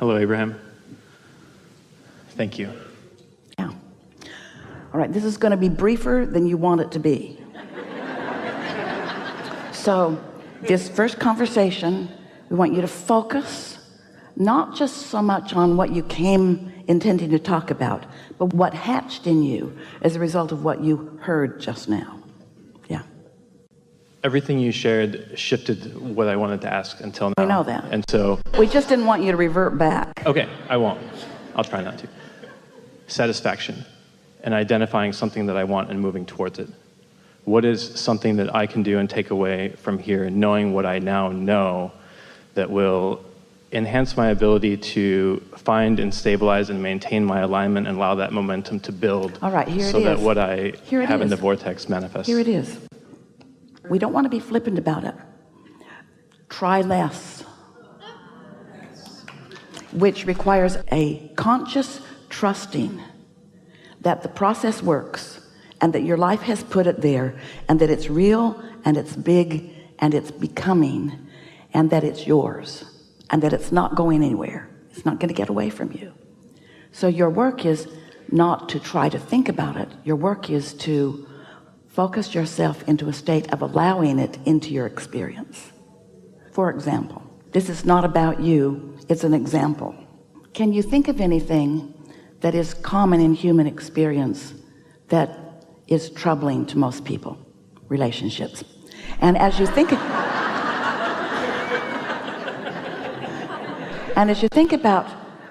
Hello, Abraham. Thank you. Yeah. All right, this is going to be briefer than you want it to be. So this first conversation, we want you to focus not just so much on what you came intending to talk about, but what hatched in you as a result of what you heard just now. Yeah. Everything you shared shifted what I wanted to ask until now. I know that. And so... we just didn't want you to revert back. Okay, I won't. I'll try not to. Satisfaction and identifying something that I want and moving towards it. What is something that I can do and take away from here, knowing what I now know that will enhance my ability to find and stabilize and maintain my alignment and allow that momentum to build. All right, here it is. So that what I have in the vortex manifests. Here it is. We don't want to be flippant about it. Try less, which requires a conscious trusting that the process works and that your life has put it there and that it's real and it's big and it's becoming and that it's yours and that it's not going anywhere. It's not going to get away from you. So your work is not to try to think about it. Your work is to focus yourself into a state of allowing it into your experience. For example, this is not about you, it's an example. Can you think of anything that is common in human experience that is troubling to most people? Relationships. And as you think about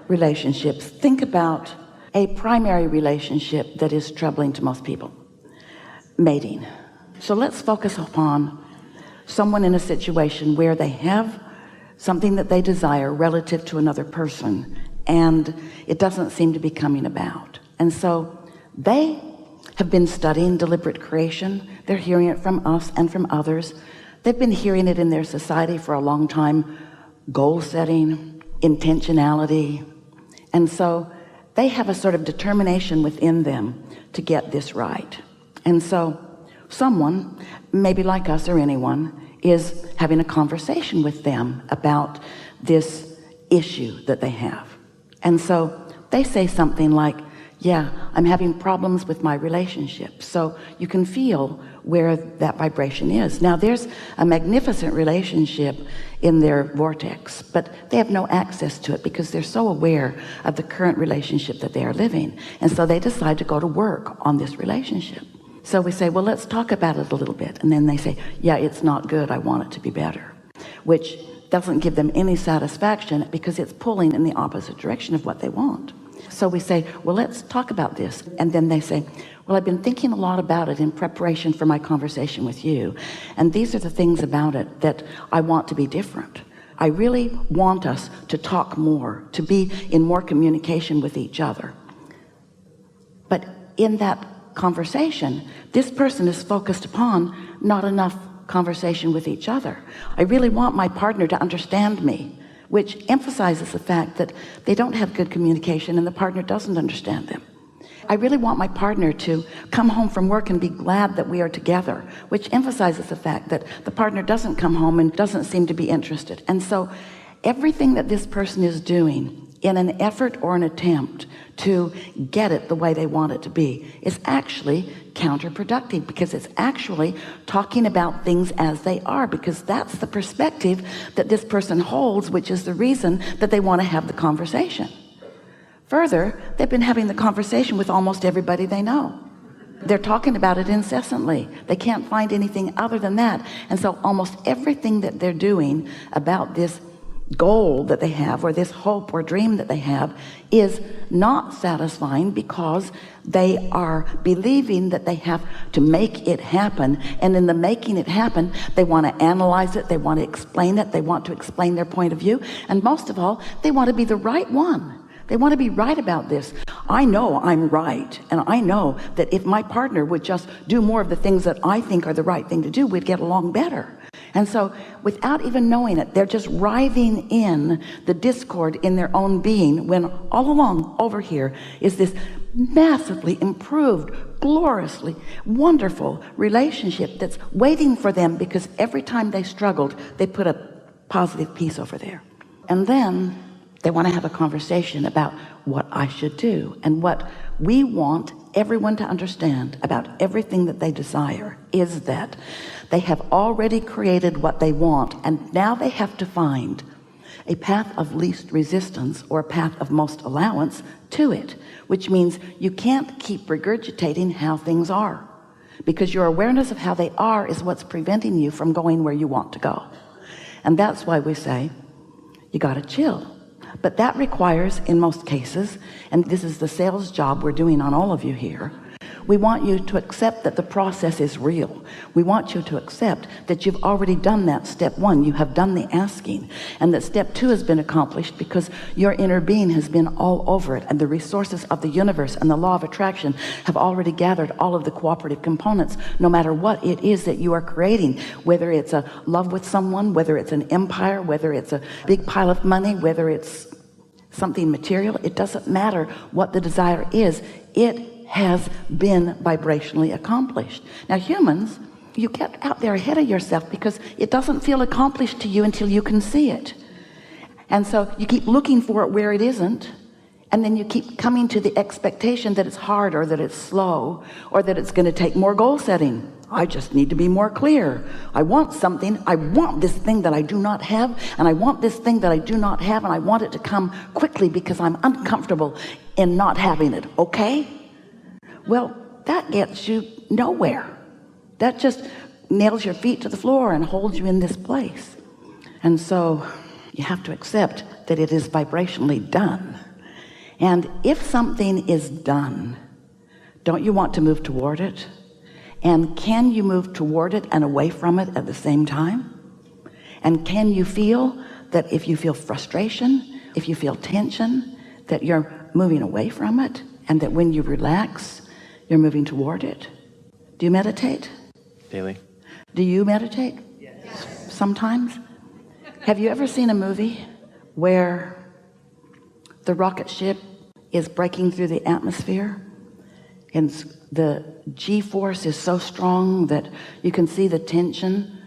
relationships, think about a primary relationship that is troubling to most people. Mating. So let's focus upon someone in a situation where they have something that they desire relative to another person and it doesn't seem to be coming about. And so they have been studying deliberate creation. They're hearing it from us and from others. They've been hearing it in their society for a long time. Goal setting, intentionality. And so they have a sort of determination within them to get this right. And so someone, maybe like us or anyone, is having a conversation with them about this issue that they have. And so they say something like, yeah, I'm having problems with my relationship. So you can feel where that vibration is. Now there's a magnificent relationship in their vortex, but they have no access to it because they're so aware of the current relationship that they are living. And so they decide to go to work on this relationship. So we say, well, let's talk about it a little bit. And then they say, yeah, it's not good. I want it to be better, which doesn't give them any satisfaction because it's pulling in the opposite direction of what they want. So we say, well, let's talk about this. And then they say, well, I've been thinking a lot about it in preparation for my conversation with you. And these are the things about it that I want to be different. I really want us to talk more, to be in more communication with each other. But in that conversation, this person is focused upon not enough conversation with each other. I really want my partner to understand me, which emphasizes the fact that they don't have good communication and the partner doesn't understand them. I really want my partner to come home from work and be glad that we are together, which emphasizes the fact that the partner doesn't come home and doesn't seem to be interested. And so everything that this person is doing in an effort or an attempt to get it the way they want it to be is actually counterproductive, because it's actually talking about things as they are, because that's the perspective that this person holds, which is the reason that they want to have the conversation. Further, they've been having the conversation with almost everybody they know. They're talking about it incessantly. They can't find anything other than that. And so almost everything that they're doing about this goal that they have, or this hope or dream that they have, is not satisfying because they are believing that they have to make it happen. And in the making it happen, they want to analyze it, they want to explain it, they want to explain their point of view, and most of all, they want to be the right one. They want to be right about this. I know I'm right, and I know that if my partner would just do more of the things that I think are the right thing to do, we'd get along better. And so without even knowing it, they're just writhing in the discord in their own being, when all along over here is this massively improved, gloriously wonderful relationship that's waiting for them, because every time they struggled, they put a positive piece over there. And then They want to have a conversation about what I should do. And what we want everyone to understand about everything that they desire is that they have already created what they want, and now they have to find a path of least resistance or a path of most allowance to it, which means you can't keep regurgitating how things are, because your awareness of how they are is what's preventing you from going where you want to go. And that's why we say you got to chill. But that requires, in most cases, and this is the sales job we're doing on all of you here, we want you to accept that the process is real. We want you to accept that you've already done that step one. You have done the asking, and that step two has been accomplished because your inner being has been all over it, and the resources of the universe and the law of attraction have already gathered all of the cooperative components, no matter what it is that you are creating, whether it's a love with someone, whether it's an empire, whether it's a big pile of money, whether it's something material. It doesn't matter what the desire is. It has been vibrationally accomplished. Now humans, you get out there ahead of yourself because it doesn't feel accomplished to you until you can see it. And so you keep looking for it where it isn't, and then you keep coming to the expectation that it's hard, or that it's slow, or that it's going to take more goal setting. I just need to be more clear. I want something. I want this thing that I do not have, and I want this thing that I do not have, and I want it to come quickly because I'm uncomfortable in not having it. Okay? Well, that gets you nowhere. That just nails your feet to the floor and holds you in this place. And so you have to accept that it is vibrationally done. And if something is done, don't you want to move toward it? And can you move toward it and away from it at the same time? And can you feel that if you feel frustration, if you feel tension, that you're moving away from it, and that when you relax, you're moving toward it? Do you meditate? Daily. Do you meditate? Yes. Sometimes? Have you ever seen a movie where the rocket ship is breaking through the atmosphere, and the G-force is so strong that you can see the tension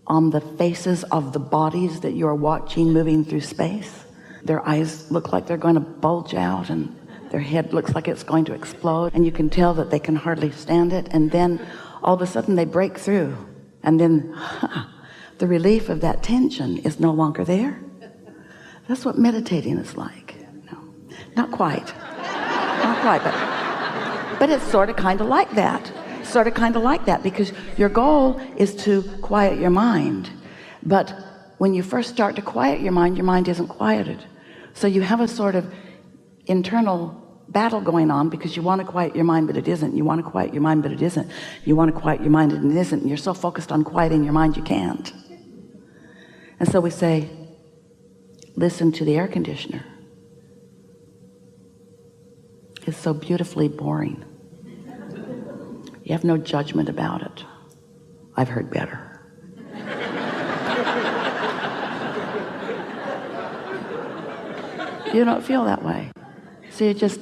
on the faces of the bodies that you're watching moving through space? Their eyes look like they're going to bulge out, and their head looks like it's going to explode, and you can tell that they can hardly stand it. And then all of a sudden they break through, and then the relief of that tension is no longer there. That's what meditating is like. No, not quite. Not quite, but it's sort of kind of like that. Sort of kind of like that, because your goal is to quiet your mind. But when you first start to quiet your mind isn't quieted. So you have a sort of internal battle going on, because you want to quiet your mind, but it isn't. You want to quiet your mind, but it isn't. You want to quiet your mind, and it isn't. And you're so focused on quieting your mind, you can't. And so we say, listen to the air conditioner. It's so beautifully boring. You have no judgment about it. I've heard better. You don't feel that way. So you just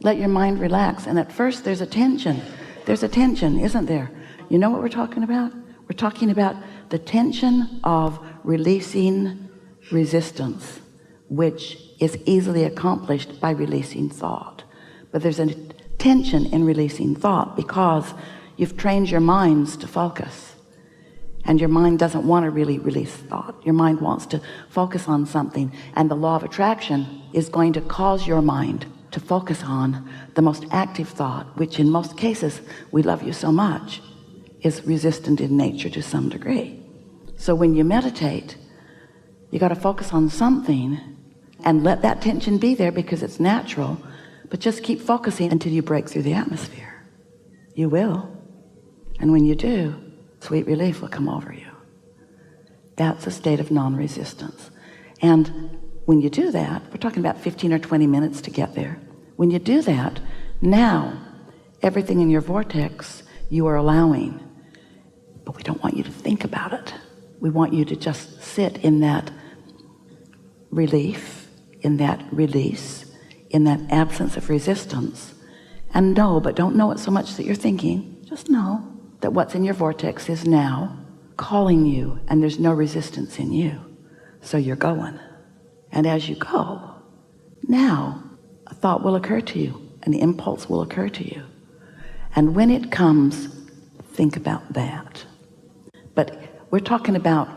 let your mind relax. And at first there's a tension. There's a tension, isn't there? You know what we're talking about? We're talking about the tension of releasing resistance, which is easily accomplished by releasing thought. But there's a tension in releasing thought because you've trained your minds to focus, and your mind doesn't want to really release thought. Your mind wants to focus on something, and the law of attraction is going to cause your mind to focus on the most active thought, which in most cases, we love you so much, is resistant in nature to some degree. So when you meditate, you got to focus on something and let that tension be there, because it's natural. But just keep focusing until you break through the atmosphere. You will. And when you do, sweet relief will come over you. That's a state of non-resistance. And when you do that, we're talking about 15 or 20 minutes to get there. When you do that, now everything in your vortex you are allowing. But we don't want you to think about it. We want you to just sit in that relief, in that release, in that absence of resistance, and know, but don't know it so much that you're thinking. Just know that what's in your vortex is now calling you, and there's no resistance in you. So you're going. And as you go, Now a thought will occur to you, an impulse will occur to you, and when it comes, think about that. But we're talking about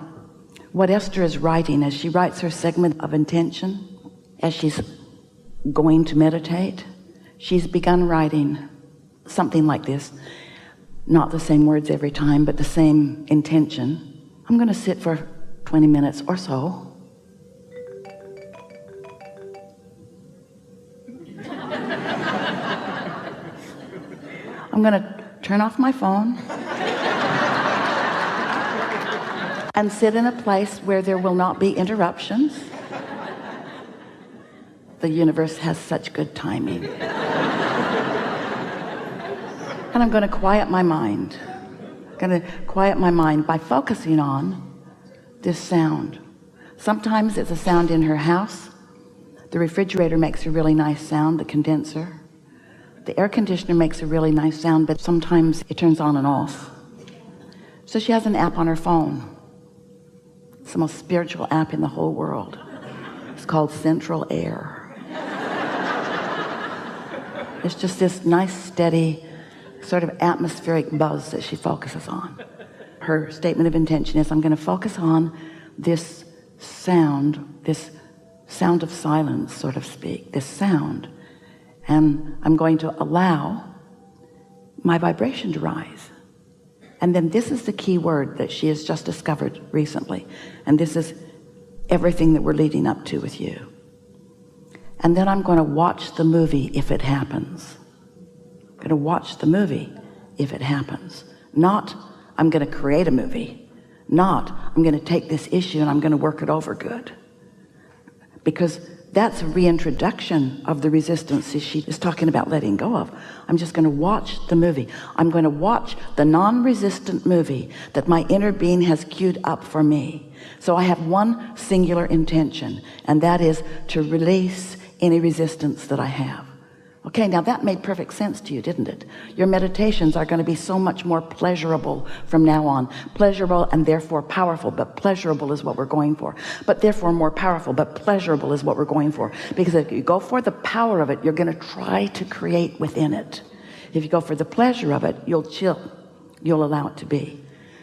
what Esther is writing as she writes her segment of intention, as she's going to meditate. She's begun writing something like this, not the same words every time, but the same intention. I'm going to sit for 20 minutes or so. I'm going to turn off my phone and sit in a place where there will not be interruptions. The universe has such good timing. And I'm going to quiet my mind. I'm going to quiet my mind by focusing on this sound. Sometimes it's a sound in her house. The refrigerator makes a really nice sound, the condenser. The air conditioner makes a really nice sound, but sometimes it turns on and off. So she has an app on her phone. It's the most spiritual app in the whole world. It's called Central Air. It's just this nice, steady, sort of atmospheric buzz that she focuses on. Her statement of intention is, I'm going to focus on this sound of silence, so to speak, this sound. And I'm going to allow my vibration to rise. And then this is the key word that she has just discovered recently. And this is everything that we're leading up to with you. And then I'm going to watch the movie if it happens. I'm going to watch the movie if it happens. Not, I'm going to create a movie. Not, I'm going to take this issue and I'm going to work it over good. Because that's a reintroduction of the resistance that she is talking about letting go of. I'm just going to watch the movie. I'm going to watch the non-resistant movie that my inner being has queued up for me. So I have one singular intention, and that is to release any resistance that I have. Okay, now that made perfect sense to you, didn't it? Your meditations are going to be so much more pleasurable from now on. Pleasurable and therefore powerful, but pleasurable is what we're going for. But therefore more powerful, but pleasurable is what we're going for. Because if you go for the power of it, you're going to try to create within it. If you go for the pleasure of it, you'll chill. You'll allow it to be.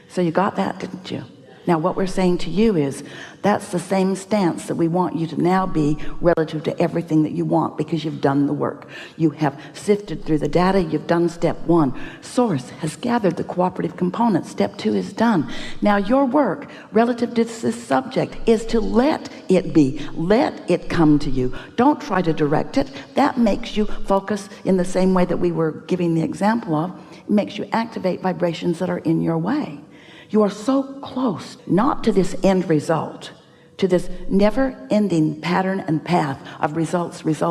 So you got that, didn't you? Now what we're saying to you is that's the same stance that we want you to now be relative to everything that you want, because you've done the work. You have sifted through the data. You've done step one. Source has gathered the cooperative components. Step two is done. Now your work relative to this subject is to let it be. Let it come to you. Don't try to direct it. That makes you focus in the same way that we were giving the example of. It makes you activate vibrations that are in your way. You are so close, not to this end result, to this never-ending pattern and path of results. You're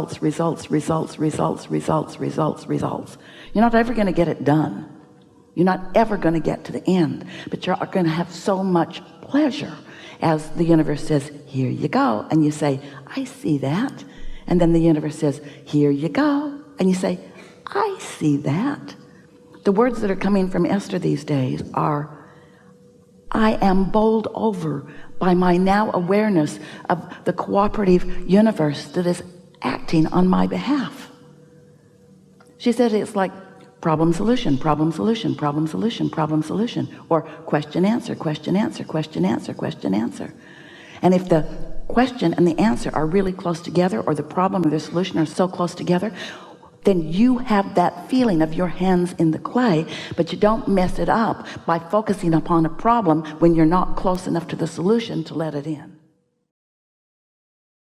not ever going to get it done. You're not ever going to get to the end, but you're going to have so much pleasure as the universe says, here you go. And you say, I see that. And then the universe says, here you go. And you say, I see that. The words that are coming from Esther these days are, I am bowled over by my now awareness of the cooperative universe that is acting on my behalf. She said it's like problem solution, problem solution, problem solution, problem solution, or question answer, question answer, question answer, question answer. And if the question and the answer are really close together, or the problem and the solution are so close together, then you have that feeling of your hands in the clay, but you don't mess it up by focusing upon a problem when you're not close enough to the solution to let it in.